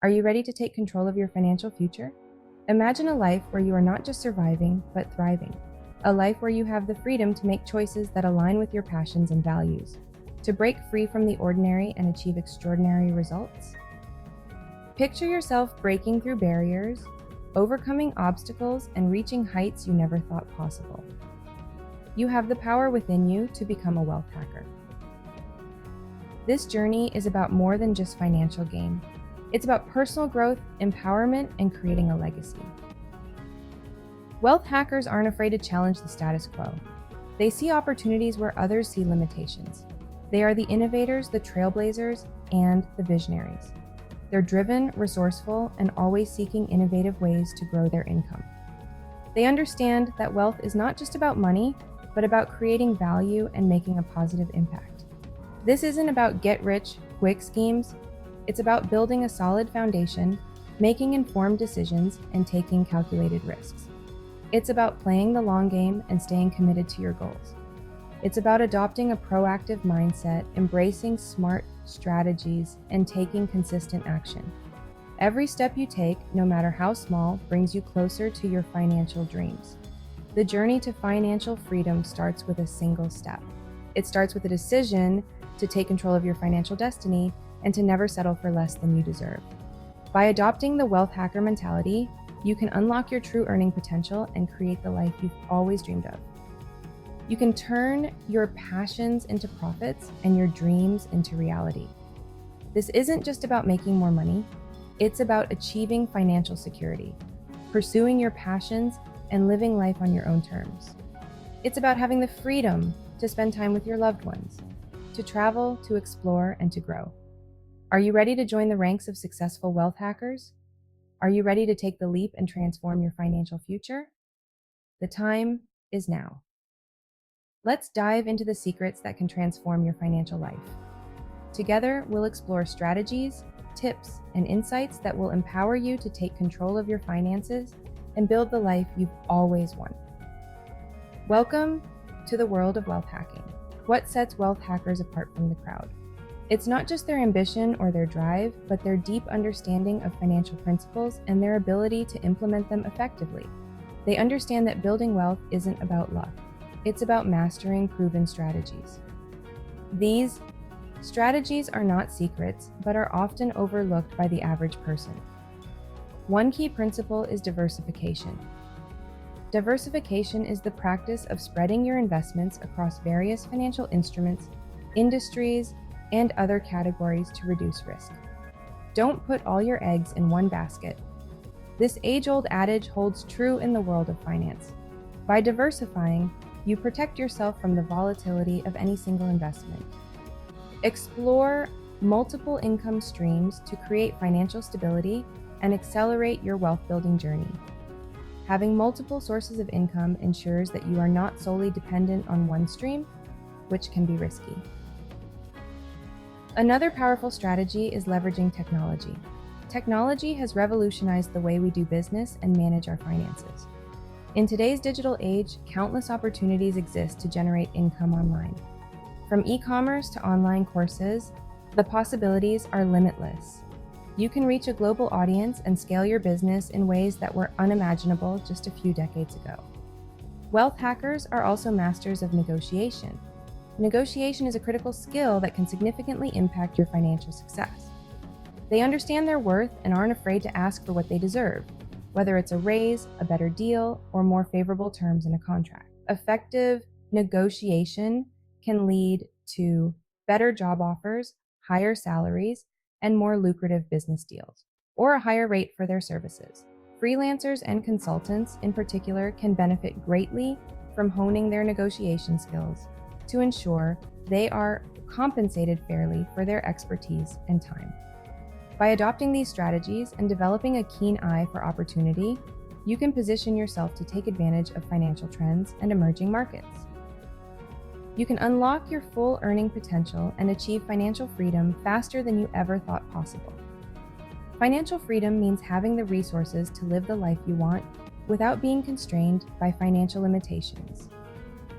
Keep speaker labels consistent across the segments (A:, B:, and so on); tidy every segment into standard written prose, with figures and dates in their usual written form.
A: Are you ready to take control of your financial future? Imagine a life where you are not just surviving, but thriving. A life where you have the freedom to make choices that align with your passions and values, to break free from the ordinary and achieve extraordinary results. Picture yourself breaking through barriers, overcoming obstacles, and reaching heights you never thought possible. You have the power within you to become a wealth hacker. This journey is about more than just financial gain. It's about personal growth, empowerment, and creating a legacy. Wealth hackers aren't afraid to challenge the status quo. They see opportunities where others see limitations. They are the innovators, the trailblazers, and the visionaries. They're driven, resourceful, and always seeking innovative ways to grow their income. They understand that wealth is not just about money, but about creating value and making a positive impact. This isn't about get-rich-quick schemes. It's about building a solid foundation, making informed decisions, and taking calculated risks. It's about playing the long game and staying committed to your goals. It's about adopting a proactive mindset, embracing smart strategies, and taking consistent action. Every step you take, no matter how small, brings you closer to your financial dreams. The journey to financial freedom starts with a single step. It starts with a decision to take control of your financial destiny and to never settle for less than you deserve. By adopting the wealth hacker mentality, you can unlock your true earning potential and create the life you've always dreamed of. You can turn your passions into profits and your dreams into reality. This isn't just about making more money, it's about achieving financial security, pursuing your passions, and living life on your own terms. It's about having the freedom to spend time with your loved ones, to travel, to explore, and to grow. Are you ready to join the ranks of successful wealth hackers? Are you ready to take the leap and transform your financial future? The time is now. Let's dive into the secrets that can transform your financial life. Together, we'll explore strategies, tips, and insights that will empower you to take control of your finances and build the life you've always wanted. Welcome to the world of wealth hacking. What sets wealth hackers apart from the crowd? It's not just their ambition or their drive, but their deep understanding of financial principles and their ability to implement them effectively. They understand that building wealth isn't about luck. It's about mastering proven strategies. These strategies are not secrets, but are often overlooked by the average person. One key principle is diversification. Diversification is the practice of spreading your investments across various financial instruments, industries, and other categories to reduce risk. Don't put all your eggs in one basket. This age-old adage holds true in the world of finance. By diversifying, you protect yourself from the volatility of any single investment. Explore multiple income streams to create financial stability and accelerate your wealth-building journey. Having multiple sources of income ensures that you are not solely dependent on one stream, which can be risky. Another powerful strategy is leveraging technology. Technology has revolutionized the way we do business and manage our finances. In today's digital age, countless opportunities exist to generate income online. From e-commerce to online courses, the possibilities are limitless. You can reach a global audience and scale your business in ways that were unimaginable just a few decades ago. Wealth hackers are also masters of negotiation. Negotiation is a critical skill that can significantly impact your financial success. They understand their worth and aren't afraid to ask for what they deserve, whether it's a raise, a better deal, or more favorable terms in a contract. Effective negotiation can lead to better job offers, higher salaries, and more lucrative business deals, or a higher rate for their services. Freelancers and consultants, in particular, can benefit greatly from honing their negotiation skills to ensure they are compensated fairly for their expertise and time. By adopting these strategies and developing a keen eye for opportunity, you can position yourself to take advantage of financial trends and emerging markets. You can unlock your full earning potential and achieve financial freedom faster than you ever thought possible. Financial freedom means having the resources to live the life you want without being constrained by financial limitations.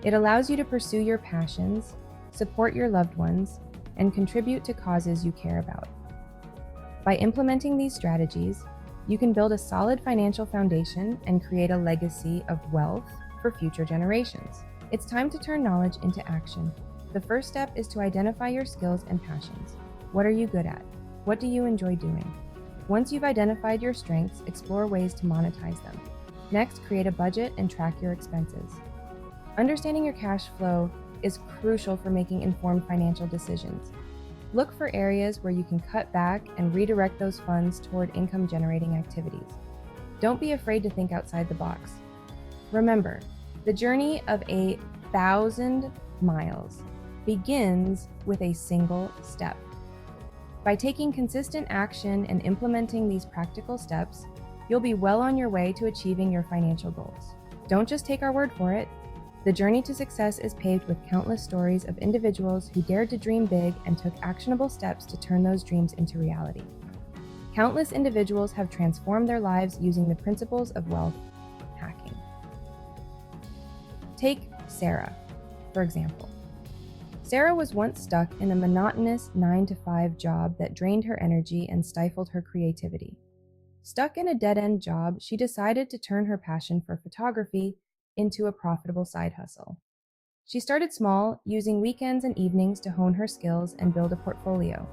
A: It allows you to pursue your passions, support your loved ones, and contribute to causes you care about. By implementing these strategies, you can build a solid financial foundation and create a legacy of wealth for future generations. It's time to turn knowledge into action. The first step is to identify your skills and passions. What are you good at? What do you enjoy doing? Once you've identified your strengths, explore ways to monetize them. Next, create a budget and track your expenses. Understanding your cash flow is crucial for making informed financial decisions. Look for areas where you can cut back and redirect those funds toward income-generating activities. Don't be afraid to think outside the box. Remember, the journey of 1,000 miles begins with a single step. By taking consistent action and implementing these practical steps, you'll be well on your way to achieving your financial goals. Don't just take our word for it. The journey to success is paved with countless stories of individuals who dared to dream big and took actionable steps to turn those dreams into reality. Countless individuals have transformed their lives using the principles of wealth hacking. Take Sarah, for example. Sarah was once stuck in a monotonous 9-to-5 job that drained her energy and stifled her creativity. Stuck in a dead-end job, she decided to turn her passion for photography into a profitable side hustle. She started small, using weekends and evenings to hone her skills and build a portfolio.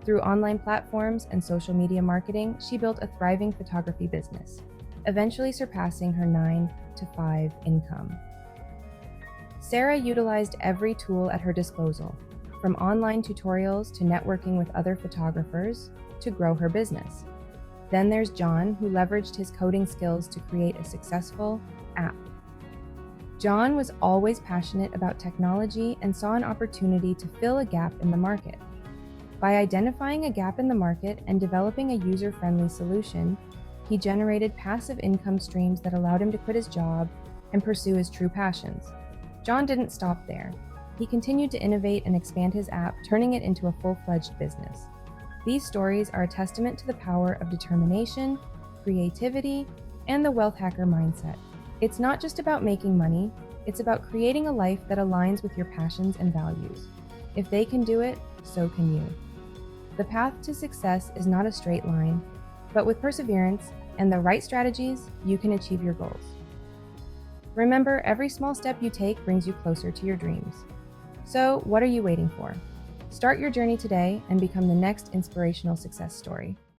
A: Through online platforms and social media marketing, she built a thriving photography business, eventually surpassing her 9-to-5 income. Sarah utilized every tool at her disposal, from online tutorials to networking with other photographers, to grow her business. Then there's John, who leveraged his coding skills to create a successful app. John was always passionate about technology and saw an opportunity to fill a gap in the market. By identifying a gap in the market and developing a user-friendly solution, he generated passive income streams that allowed him to quit his job and pursue his true passions. John didn't stop there. He continued to innovate and expand his app, turning it into a full-fledged business. These stories are a testament to the power of determination, creativity, and the wealth hacker mindset. It's not just about making money, it's about creating a life that aligns with your passions and values. If they can do it, so can you. The path to success is not a straight line, but with perseverance and the right strategies, you can achieve your goals. Remember, every small step you take brings you closer to your dreams. So, what are you waiting for? Start your journey today and become the next inspirational success story.